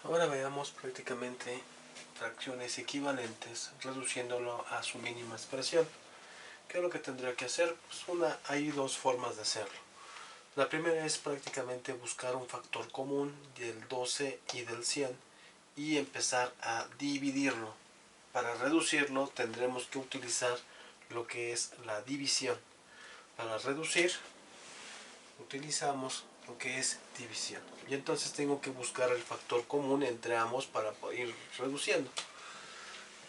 Ahora veamos prácticamente fracciones equivalentes reduciéndolo a su mínima expresión. ¿Qué es lo que tendría que hacer? Pues hay dos formas de hacerlo. La primera es prácticamente buscar un factor común del 12 y del 100 y empezar a dividirlo. Para reducirlo tendremos que utilizar lo que es la división. Para reducir utilizamos lo que es división. Y entonces tengo que buscar el factor común entre ambos para ir reduciendo.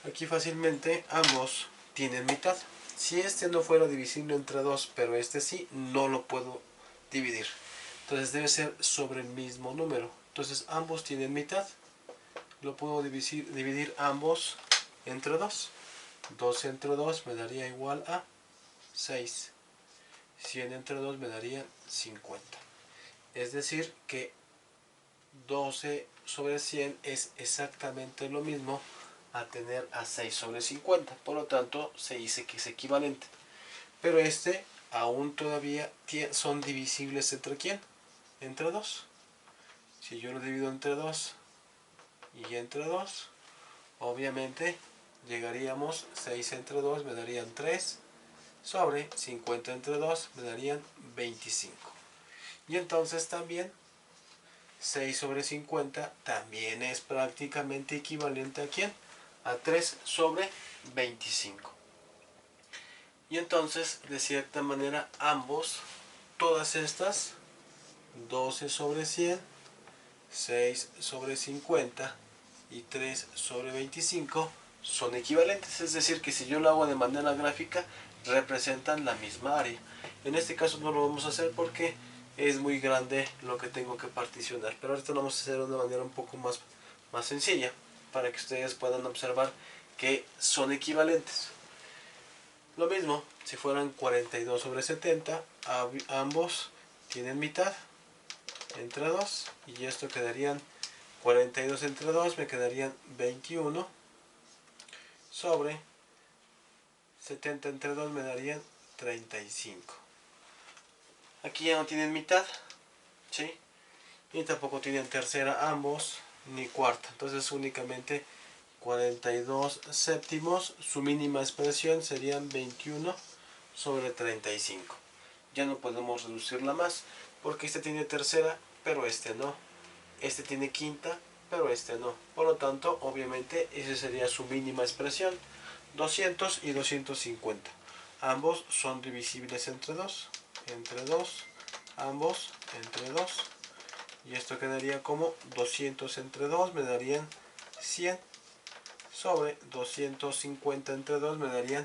Aquí fácilmente ambos tienen mitad. Si este no fuera divisible entre 2, pero este sí, no lo puedo dividir. Entonces debe ser sobre el mismo número. Entonces ambos tienen mitad. Lo puedo dividir ambos entre 2. 12 entre 2 me daría igual a 6. 100 entre 2 me daría 50. Es decir que 12 sobre 100 es exactamente lo mismo a tener a 6 sobre 50. Por lo tanto, se dice que es equivalente. Pero aún todavía son divisibles entre ¿quién? Entre 2. Si yo lo divido entre 2 y entre 2, obviamente llegaríamos 6 entre 2 me darían 3 sobre 50 entre 2 me darían 25. Y entonces también 6 sobre 50 también es prácticamente equivalente a ¿quién? A 3 sobre 25. Y entonces, de cierta manera, todas estas, 12 sobre 100, 6 sobre 50 y 3 sobre 25, son equivalentes. Es decir, que si yo lo hago de manera gráfica, representan la misma área. En este caso no lo vamos a hacer porque es muy grande lo que tengo que particionar. Pero ahorita lo vamos a hacer de una manera un poco más sencilla, para que ustedes puedan observar que son equivalentes. Lo mismo, si fueran 42 sobre 70, ambos tienen mitad entre 2, y esto quedarían 42 entre 2, me quedarían 21 sobre 70 entre 2 me darían 35. Aquí ya no tienen mitad, ¿sí? Y tampoco tienen tercera ambos, ni cuarta. Entonces únicamente 42 séptimos, su mínima expresión serían 21 sobre 35. Ya no podemos reducirla más, porque este tiene tercera, pero este no. Este tiene quinta, pero este no. Por lo tanto, obviamente, esa sería su mínima expresión. 200 y 250. Ambos son divisibles entre 2. Entre 2. Ambos entre 2. Y esto quedaría como 200 entre 2 me darían 100 sobre 250 entre 2 me darían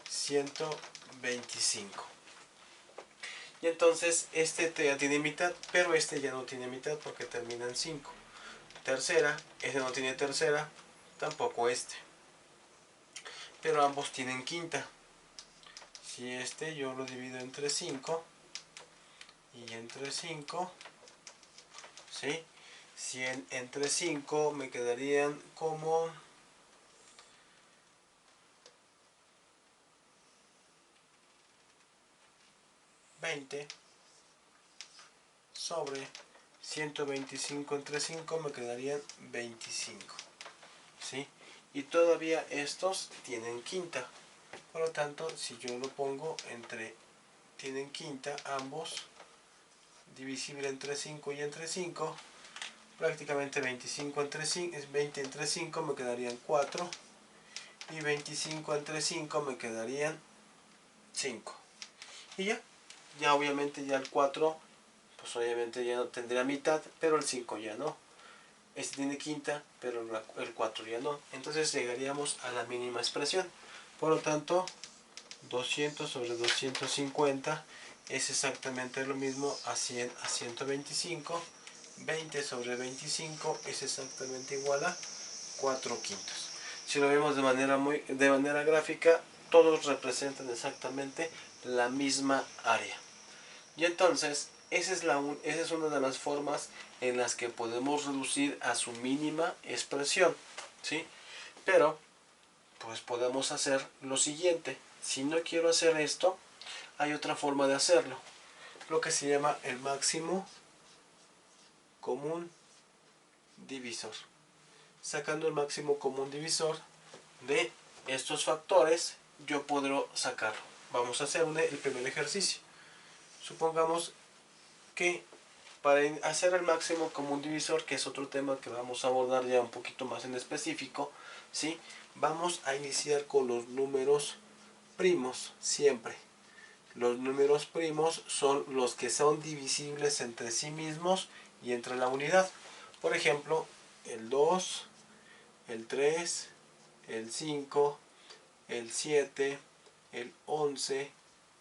125. Y entonces este ya tiene mitad, pero este ya no tiene mitad porque termina en 5. Tercera, este no tiene tercera, tampoco este. Pero ambos tienen quinta. Si yo lo divido entre 5 y entre 5, ¿sí? 100 entre 5 me quedarían como 20 sobre 125 entre 5 me quedarían 25, ¿sí? Y todavía estos tienen quinta. Por lo tanto, si yo lo pongo tienen quinta ambos, divisible entre 5 y entre 5, prácticamente 25 entre 5, 20 entre 5 me quedarían 4, y 25 entre 5 me quedarían 5. Y ya obviamente ya el 4, pues obviamente ya no tendría mitad, pero el 5 ya no. Este tiene quinta, pero el 4 ya no. Entonces llegaríamos a la mínima expresión. Por lo tanto, 200 sobre 250 es exactamente lo mismo a 100 a 125. 20 sobre 25 es exactamente igual a 4 quintos. Si lo vemos de manera gráfica, todos representan exactamente la misma área. Y entonces, esa es una de las formas en las que podemos reducir a su mínima expresión, ¿sí? Pero, pues podemos hacer lo siguiente. Si no quiero hacer esto, hay otra forma de hacerlo. Lo que se llama el máximo común divisor. Sacando el máximo común divisor de estos factores, yo podré sacarlo. Vamos a hacer el primer ejercicio. Supongamos que para hacer el máximo común divisor, que es otro tema que vamos a abordar ya un poquito más en específico, ¿sí? Vamos a iniciar con los números primos siempre. Los números primos son los que son divisibles entre sí mismos y entre la unidad. Por ejemplo, el 2, el 3, el 5, el 7, el 11,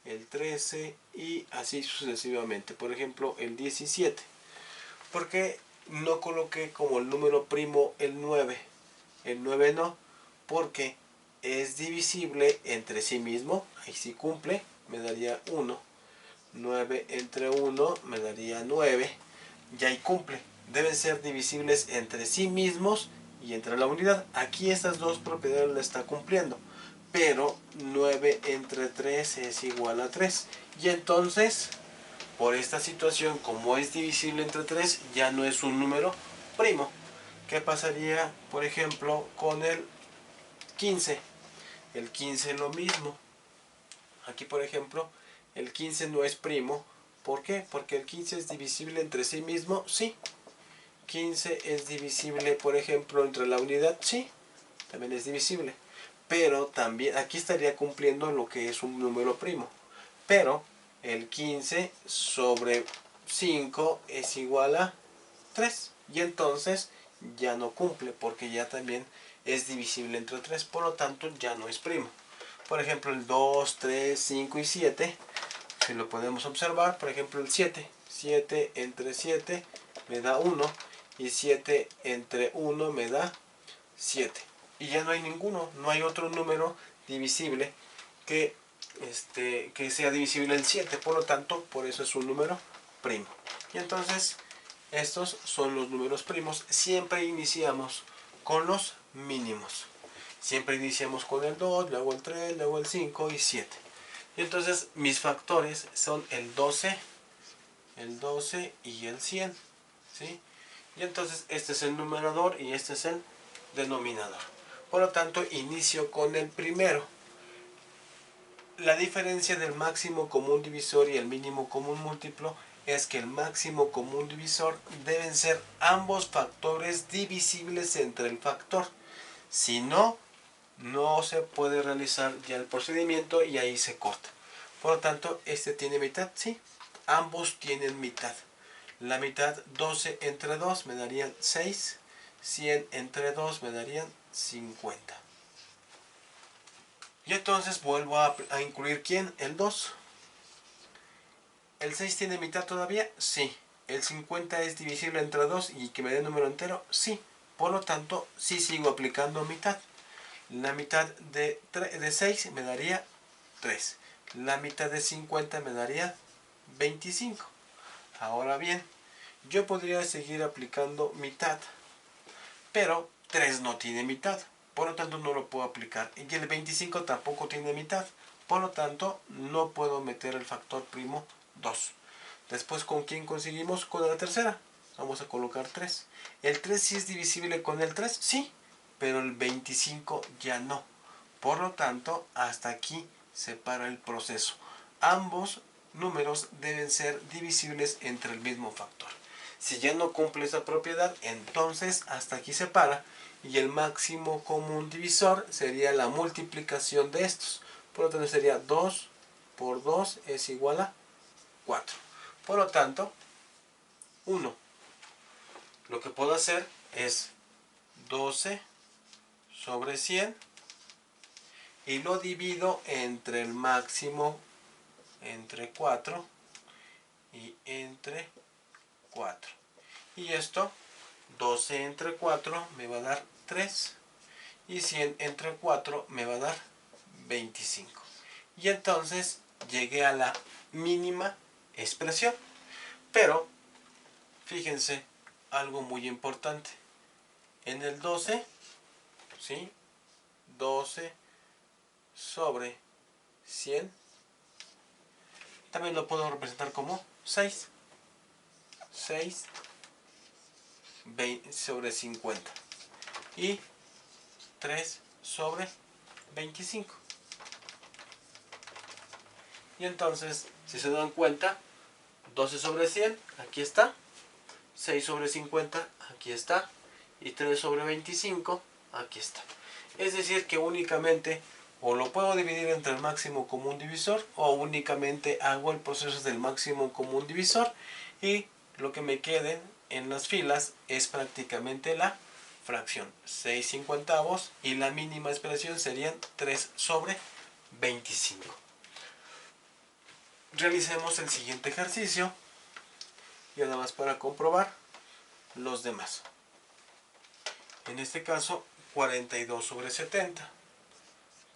el 13 y así sucesivamente. Por ejemplo, el 17. ¿Por qué no coloqué como el número primo el 9? El 9 no, porque es divisible entre sí mismo. Ahí sí cumple, me daría 1. 9 entre 1 me daría 9. Y ahí cumple. Deben ser divisibles entre sí mismos y entre la unidad. Aquí estas dos propiedades la está cumpliendo. Pero 9 entre 3 es igual a 3. Y entonces, por esta situación, como es divisible entre 3, ya no es un número primo. ¿Qué pasaría, por ejemplo, con el 15? El 15 lo mismo. Aquí, por ejemplo, el 15 no es primo. ¿Por qué? Porque el 15 es divisible entre sí mismo. Sí. 15 es divisible, por ejemplo, entre la unidad. Sí. También es divisible. Pero también aquí estaría cumpliendo lo que es un número primo. Pero el 15 sobre 5 es igual a 3. Y entonces ya no cumple porque ya también es divisible entre 3. Por lo tanto ya no es primo. Por ejemplo, el 2, 3, 5 y 7, si lo podemos observar, por ejemplo el 7. 7 entre 7 me da 1 y 7 entre 1 me da 7. Y ya no hay ninguno, no hay otro número divisible que sea divisible en 7. Por lo tanto, por eso es un número primo. Y entonces, estos son los números primos. Siempre iniciamos con los mínimos. Siempre iniciamos con el 2, luego el 3, luego el 5 y 7. Y entonces mis factores son el 12 y el 100. ¿Sí? Y entonces este es el numerador y este es el denominador. Por lo tanto, inicio con el primero. La diferencia del máximo común divisor y el mínimo común múltiplo es que el máximo común divisor deben ser ambos factores divisibles entre el factor. Si no, no se puede realizar ya el procedimiento y ahí se corta. Por lo tanto, este tiene mitad, sí. Ambos tienen mitad. La mitad, 12 entre 2 me darían 6. 100 entre 2 me darían 50. Y entonces vuelvo a incluir ¿quién? El 2. ¿El 6 tiene mitad todavía? Sí. ¿El 50 es divisible entre 2 y que me dé número entero? Sí. Por lo tanto, sí sigo aplicando mitad. La mitad de 6 me daría 3. La mitad de 50 me daría 25. Ahora bien, yo podría seguir aplicando mitad, pero 3 no tiene mitad. Por lo tanto, no lo puedo aplicar. Y el 25 tampoco tiene mitad. Por lo tanto, no puedo meter el factor primo 2. Después, ¿con quién conseguimos? Con la tercera. Vamos a colocar 3. ¿El 3 sí es divisible con el 3? Sí, pero el 25 ya no. Por lo tanto, hasta aquí se para el proceso. Ambos números deben ser divisibles entre el mismo factor. Si ya no cumple esa propiedad, entonces hasta aquí se para y el máximo común divisor sería la multiplicación de estos. Por lo tanto sería 2 por 2 es igual a 4. Por lo tanto, 1. Lo que puedo hacer es 12 sobre 100 y lo divido entre el máximo, entre 4 y entre 4. Y esto, 12 entre 4 me va a dar 3 y 100 entre 4 me va a dar 25. Y entonces llegué a la mínima expresión. Pero, fíjense, algo muy importante. En el 12, ¿sí? 12 sobre 100, también lo puedo representar como 6. 6 sobre 50 y 3 sobre 25. Y entonces, si se dan cuenta, 12 sobre 100, aquí está, 6 sobre 50, aquí está, y 3 sobre 25, aquí está. Es decir, que únicamente o lo puedo dividir entre el máximo común divisor, o únicamente hago el proceso del máximo común divisor, y lo que me quede en las filas es prácticamente la fracción 6/50, y la mínima expresión serían 3 sobre 25. Realicemos el siguiente ejercicio, y nada más para comprobar los demás. En este caso, 42 sobre 70.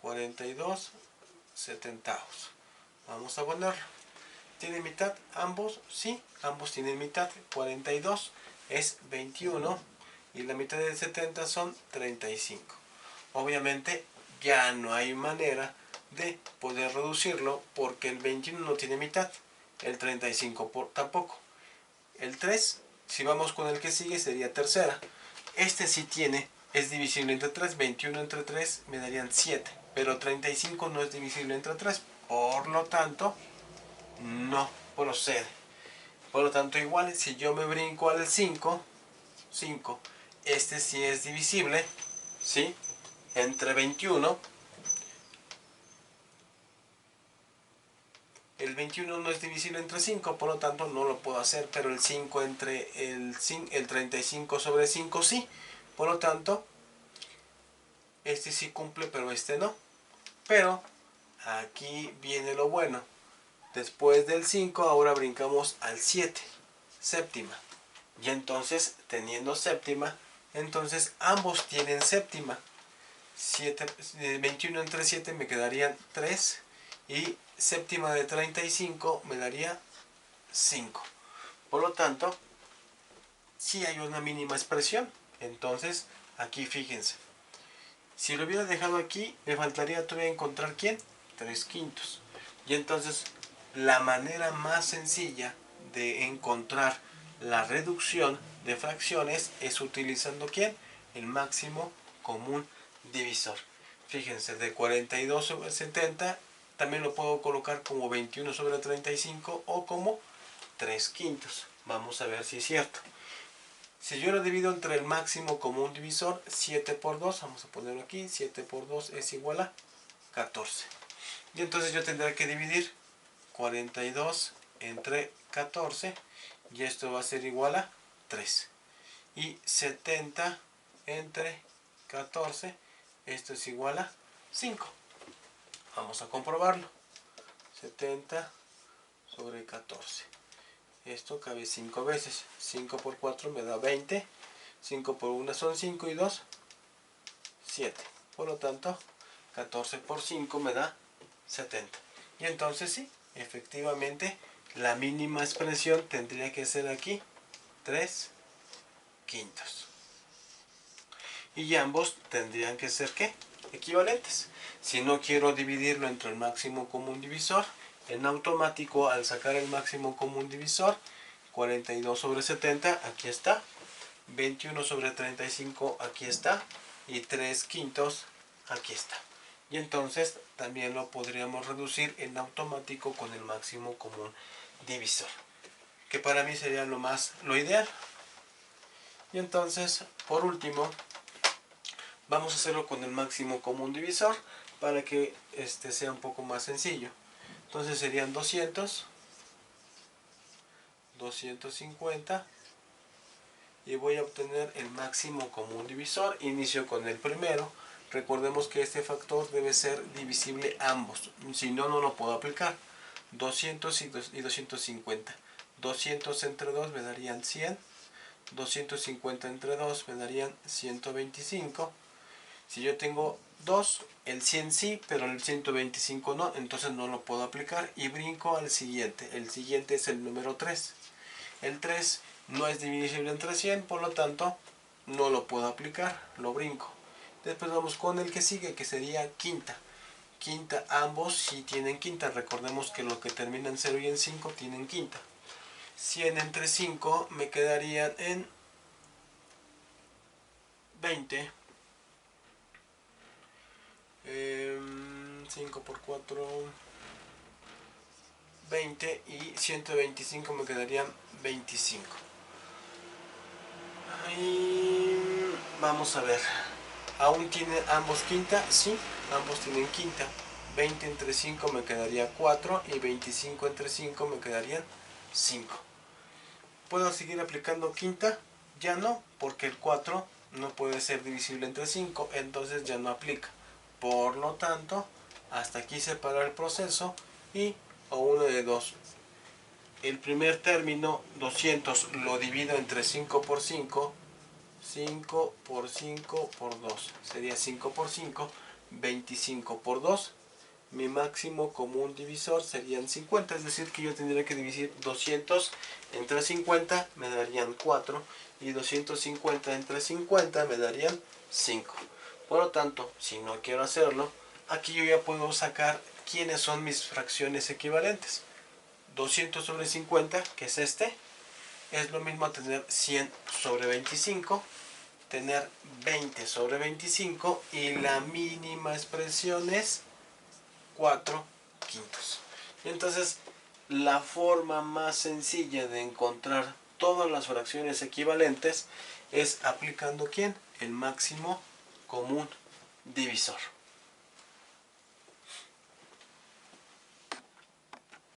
42 70avos. Vamos a ponerlo. ¿Tiene mitad ambos? Sí, ambos tienen mitad. 42 es 21 y la mitad de 70 son 35. Obviamente ya no hay manera de poder reducirlo porque el 21 no tiene mitad, el 35 tampoco. El 3, si vamos con el que sigue, sería tercera. Este sí tiene, es divisible entre 3, 21 entre 3 me darían 7, pero 35 no es divisible entre 3, por lo tanto no procede. Por lo tanto, igual, si yo me brinco al 5, este sí es divisible, ¿sí? Entre 21. El 21 no es divisible entre 5, por lo tanto no lo puedo hacer, pero el 5 entre el 35 sobre 5 sí. Por lo tanto, este sí cumple, pero este no. Pero aquí viene lo bueno. Después del 5, ahora brincamos al 7, séptima. Y entonces, teniendo séptima, entonces ambos tienen séptima. 21 entre 7 me quedarían 3 y séptima de 35 me daría 5. Por lo tanto, sí hay una mínima expresión. Entonces, aquí fíjense. Si lo hubiera dejado aquí, me faltaría todavía encontrar ¿quién? 3/5. Y entonces, la manera más sencilla de encontrar la reducción de fracciones es utilizando ¿quién? El máximo común divisor. Fíjense, de 42 sobre 70 también lo puedo colocar como 21 sobre 35 o como 3/5. Vamos a ver si es cierto. Si yo lo divido entre el máximo común divisor, 7 por 2, vamos a ponerlo aquí, 7 por 2 es igual a 14. Y entonces yo tendré que dividir 42 entre 14 y esto va a ser igual a 3. Y 70 entre 14, esto es igual a 5. Vamos a comprobarlo. 70 sobre 14. Esto cabe 5 veces. 5 por 4 me da 20. 5 por 1 son 5 y 2, 7. Por lo tanto, 14 por 5 me da 70. Y entonces sí, efectivamente, la mínima expresión tendría que ser aquí 3/5. Y ambos tendrían que ser ¿qué? Equivalentes. Si no quiero dividirlo entre el máximo común divisor, en automático al sacar el máximo común divisor, 42 sobre 70, aquí está, 21 sobre 35, aquí está, y 3/5, aquí está. Y entonces también lo podríamos reducir en automático con el máximo común divisor, que para mí sería lo ideal. Y entonces, por último, vamos a hacerlo con el máximo común divisor para que sea un poco más sencillo. Entonces serían 200, 250 y voy a obtener el máximo común divisor. Inicio con el primero. Recordemos que este factor debe ser divisible ambos, si no, no lo puedo aplicar. 200 y 250. 200 entre 2 me darían 100. 250 entre 2 me darían 125. Si yo tengo 2, el 100 sí, pero el 125 no, entonces no lo puedo aplicar y brinco al siguiente. El siguiente es el número 3. El 3 no es divisible entre 100, por lo tanto no lo puedo aplicar, lo brinco. Después vamos con el que sigue, que sería quinta. Quinta, ambos sí tienen quinta. Recordemos que lo que termina en 0 y en 5 tienen quinta. 100 entre 5 me quedarían en 20. 5 por 4, 20 y 125 me quedarían 25. Y vamos a ver, ¿aún tienen ambos quinta? Sí, ambos tienen quinta. 20 entre 5 me quedaría 4 y 25 entre 5 me quedarían 5. ¿Puedo seguir aplicando quinta? Ya no, porque el 4 no puede ser divisible entre 5, entonces ya no aplica. Por lo tanto, hasta aquí se para el proceso y o uno de dos. El primer término, 200, lo divido entre 5 por 5. 5 por 5 por 2. Sería 5 por 5, 25 por 2. Mi máximo común divisor serían 50. Es decir, que yo tendría que dividir 200 entre 50, me darían 4. Y 250 entre 50 me darían 5. Por lo tanto, si no quiero hacerlo, aquí yo ya puedo sacar quiénes son mis fracciones equivalentes. 200 sobre 50, que es este, es lo mismo a tener 100 sobre 25, tener 20 sobre 25 y la mínima expresión es 4 quintos. Entonces, la forma más sencilla de encontrar todas las fracciones equivalentes es aplicando ¿quién? El máximo común divisor.